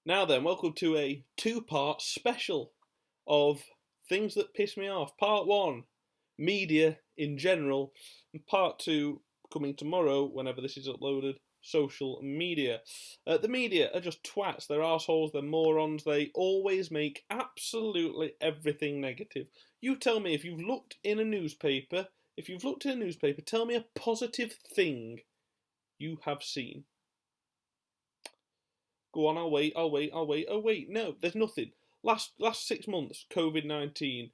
Now then, welcome to a two-part special of things that piss me off. Part one, media in general, and part two, coming tomorrow, whenever this is uploaded, social media. The media are just twats, they're assholes, they're morons, they always make absolutely everything negative. You tell me, if you've looked in a newspaper, tell me a positive thing you have seen. Go on, I'll wait. Oh wait, no, there's nothing. Last 6 months, COVID-19,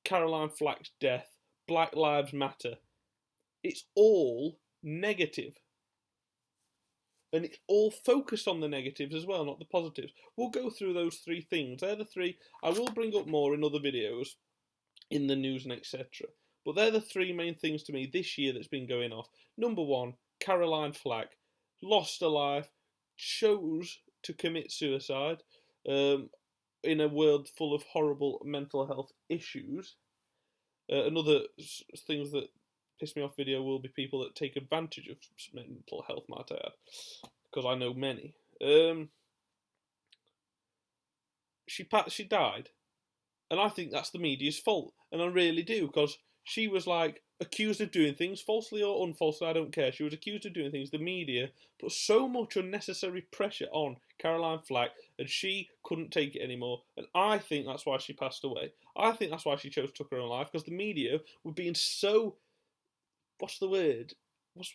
Caroline Flack's death, Black Lives Matter. It's all negative. And it's all focused on the negatives as well, not the positives. We'll go through those three things. They're the three. I will bring up more in other videos, in the news and etc. But they're the three main things to me this year that's been going off. Number one, Caroline Flack lost her life, chose to commit suicide in a world full of horrible mental health issues. Another things that piss me off video will be people that take advantage of mental health, might I add, because I know many. She died, and I think that's the media's fault, and I really do, because she was like accused of doing things, falsely or unfalsely, I don't care. She was accused of doing things. The media put so much unnecessary pressure on Caroline Flack, and she couldn't take it anymore. And I think that's why she passed away. I think that's why she chose to took her own life, because the media were being so, what's the word?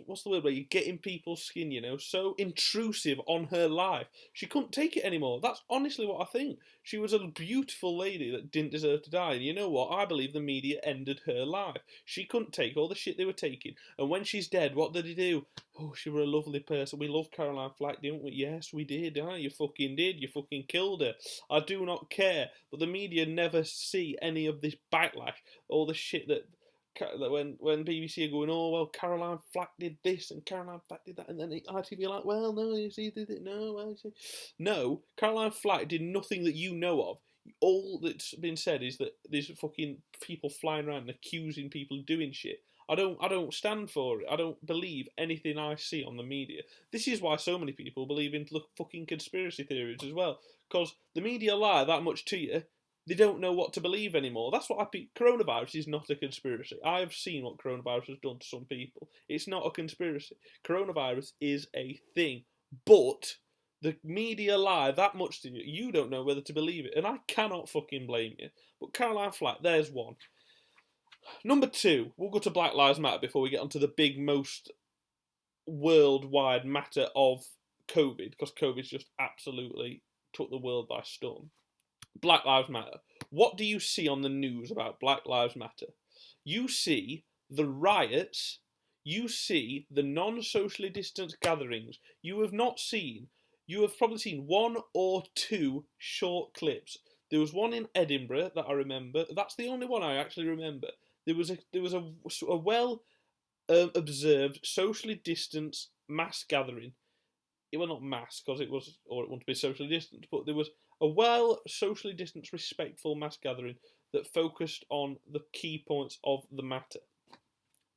What's the word where you get in people's skin, you know, so intrusive on her life. She couldn't take it anymore. That's honestly what I think. She was a beautiful lady that didn't deserve to die. And you know what? I believe the media ended her life. She couldn't take all the shit they were taking. And when she's dead, what did he do? Oh, she was a lovely person. We loved Caroline Flack, didn't we? Yes, we did. Ah, you fucking did. You fucking killed her. I do not care. But the media never see any of this backlash. All the shit that when BBC are going, oh well, Caroline Flack did this and Caroline Flack did that, and then ITV are like, well, no, you see, did it? No, well, see. No, Caroline Flack did nothing that you know of. All that's been said is that there's fucking people flying around and accusing people of doing shit. I don't stand for it. I don't believe anything I see on the media. This is why so many people believe in fucking conspiracy theories as well, because the media lie that much to you. They don't know what to believe anymore. That's what coronavirus is not a conspiracy. I have seen what coronavirus has done to some people. It's not a conspiracy. Coronavirus is a thing. But the media lie that much to you, you don't know whether to believe it. And I cannot fucking blame you. But Caroline Flack, there's one. Number two, we'll go to Black Lives Matter before we get onto the big, most worldwide matter of COVID, because COVID's just absolutely took the world by storm. Black Lives Matter. What do you see on the news about Black Lives Matter? You see the riots, you see the non-socially distanced gatherings. You have probably seen one or two short clips. There was one in Edinburgh that I remember. That's the only one I actually remember. There was a well observed socially distanced mass gathering. It was not mass because it wouldn't be socially distanced, but there was a well socially distanced, respectful mass gathering that focused on the key points of the matter.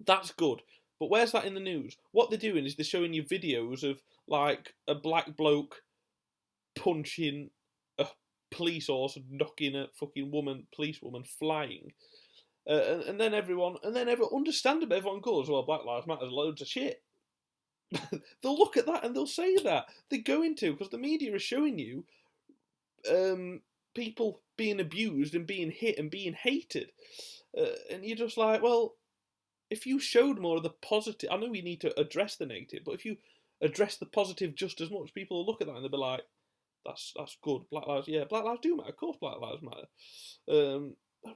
That's good. But where's that in the news? What they're doing is they're showing you videos of like a black bloke punching a police horse, knocking a fucking policewoman flying. And then everyone, understandably, everyone goes, well, Black Lives Matter, loads of shit. They'll look at that and they'll say that. They're going to, because the media is showing you people being abused and being hit and being hated. And you're just like, well, if you showed more of the positive, I know we need to address the negative, but if you address the positive just as much, people will look at that and they'll be like, that's good. Black lives do matter. Of course, Black Lives Matter.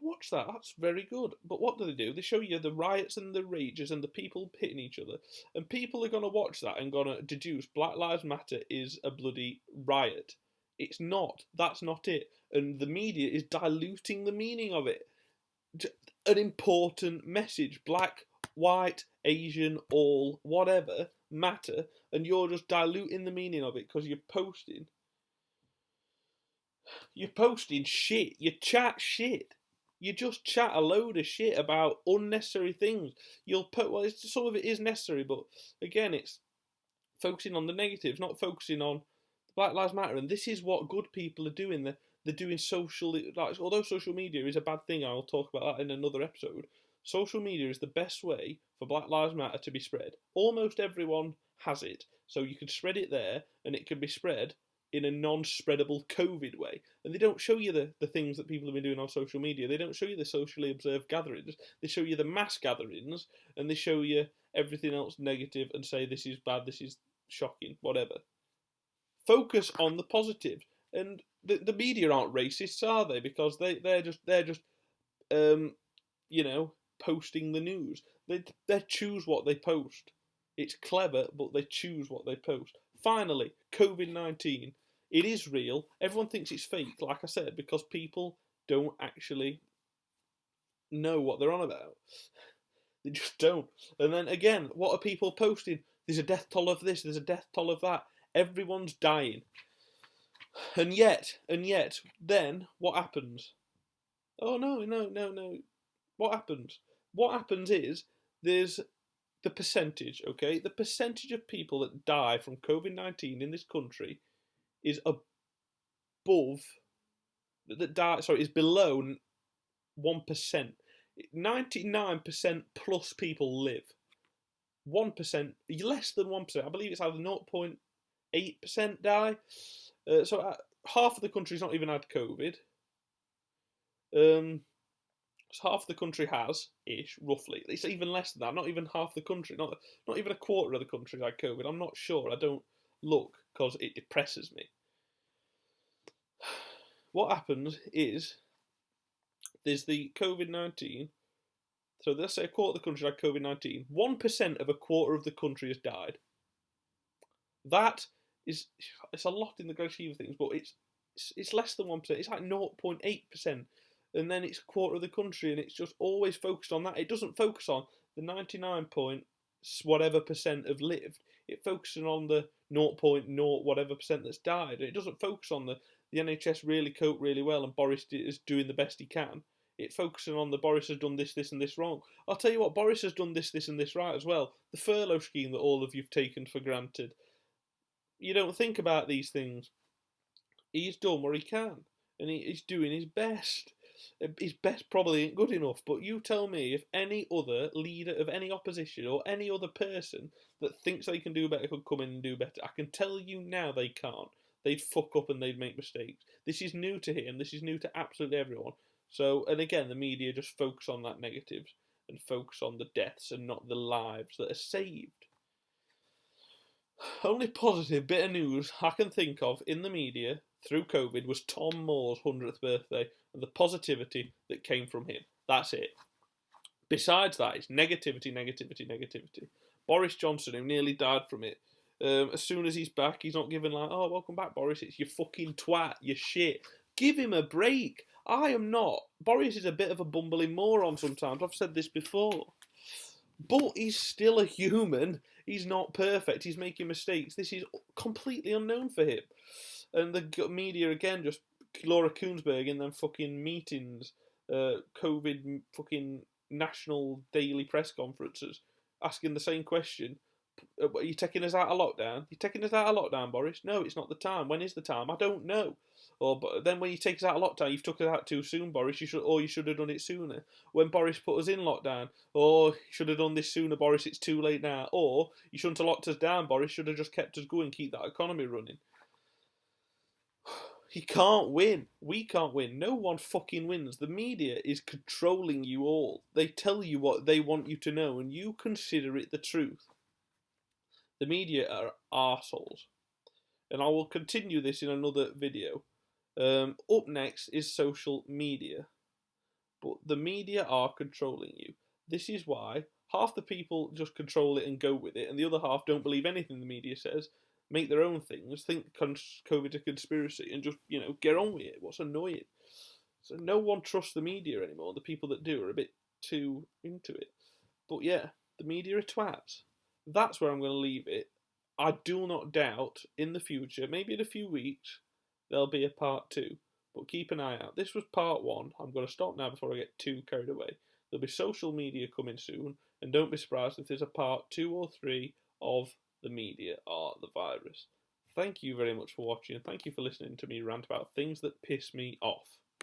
Watch that. That's very good. But what do? They show you the riots and the rages and the people hitting each other, and people are gonna watch that and gonna deduce Black Lives Matter is a bloody riot. It's not. That's not it. And the media is diluting the meaning of it. An important message: black, white, Asian, all, whatever, matter, and you're just diluting the meaning of it because you're posting shit. You chat shit. You just chat a load of shit about unnecessary things. Some of it is necessary, but again, it's focusing on the negatives, not focusing on the Black Lives Matter, and this is what good people are doing. They're doing social, like, although social media is a bad thing, I'll talk about that in another episode. Social media is the best way for Black Lives Matter to be spread. Almost everyone has it, so you can spread it there, and it can be spread in a non-spreadable COVID way. And they don't show you the things that people have been doing on social media. They don't show you the socially observed gatherings. They show you the mass gatherings, and they show you everything else negative and say this is bad, this is shocking, whatever. Focus on the positive. And the media aren't racists, are they? Because they're just you know, posting the news. They choose what they post. It's clever, but they choose what they post. Finally, COVID-19. It is real. Everyone thinks it's fake, like I said, because people don't actually know what they're on about. They just don't. And then again, what are people posting? There's a death toll of this, there's a death toll of that. Everyone's dying. And yet, then what happens? Oh no. What happens? What happens is there's the percentage, okay? The percentage of people that die from COVID-19 in this country is above, is below 1%. 99% plus people live. 1%, less than 1%, I believe it's either 0.8% die. So half of the country's not even had COVID. So half the country has, ish, roughly. It's even less than that. Not even half the country. Not even a quarter of the country had COVID. I'm not sure. I don't look because it depresses me. What happens is there's the COVID-19. So let's say a quarter of the country had COVID-19. 1% of a quarter of the country has died. It's a lot in the grand scheme of things, but it's less than 1%. It's like 0.8%. And then it's a quarter of the country, and it's just always focused on that. It doesn't focus on the 99 point whatever percent have lived. It focuses on the 0.0 whatever percent that's died. And it doesn't focus on the NHS really cope really well, and Boris is doing the best he can. It focuses on the Boris has done this, and this wrong. I'll tell you what, Boris has done this, and this right as well. The furlough scheme that all of you've taken for granted. You don't think about these things. He's done what he can, and he's doing his best. His best probably ain't good enough, but you tell me if any other leader of any opposition or any other person that thinks they can do better could come in and do better. I can tell you now they can't. They'd fuck up and they'd make mistakes. This is new to him. This is new to absolutely everyone. So, and again, the media just focus on that negative and focus on the deaths and not the lives that are saved. Only positive bit of news I can think of in the media through COVID was Tom Moore's 100th birthday and the positivity that came from him. That's it. Besides that, it's negativity. Boris Johnson, who nearly died from it, as soon as he's back, he's not given like, oh, welcome back, Boris. It's you fucking twat, you shit. Give him a break. I am not. Boris is a bit of a bumbling moron sometimes. I've said this before. But he's still a human. He's not perfect. He's making mistakes. This is completely unknown for him. And the media, again, just Laura Kuenssberg in them fucking meetings, COVID fucking national daily press conferences, asking the same question. Are you taking us out of lockdown? You taking us out of lockdown, Boris? No, it's not the time. When is the time? I don't know. But then when you take us out of lockdown, you've took us out too soon, Boris. You should have done it sooner. When Boris put us in lockdown, or you should have done this sooner, Boris. It's too late now. Or you shouldn't have locked us down, Boris. Should have just kept us going, keep that economy running. He can't win. We can't win. No one fucking wins. The media is controlling you all. They tell you what they want you to know, and you consider it the truth. The media are arseholes. And I will continue this in another video. Up next is social media. But the media are controlling you. This is why half the people just control it and go with it, and the other half don't believe anything the media says, make their own things, think COVID's a conspiracy, and just, get on with it. What's annoying? So no one trusts the media anymore. The people that do are a bit too into it. But yeah, the media are twats. That's where I'm going to leave it. I do not doubt in the future, maybe in a few weeks, there'll be a part 2. But keep an eye out. This was part 1. I'm going to stop now before I get too carried away. There'll be social media coming soon, and don't be surprised if there's a part 2 or 3 of the media or the virus. Thank you very much for watching, and thank you for listening to me rant about things that piss me off.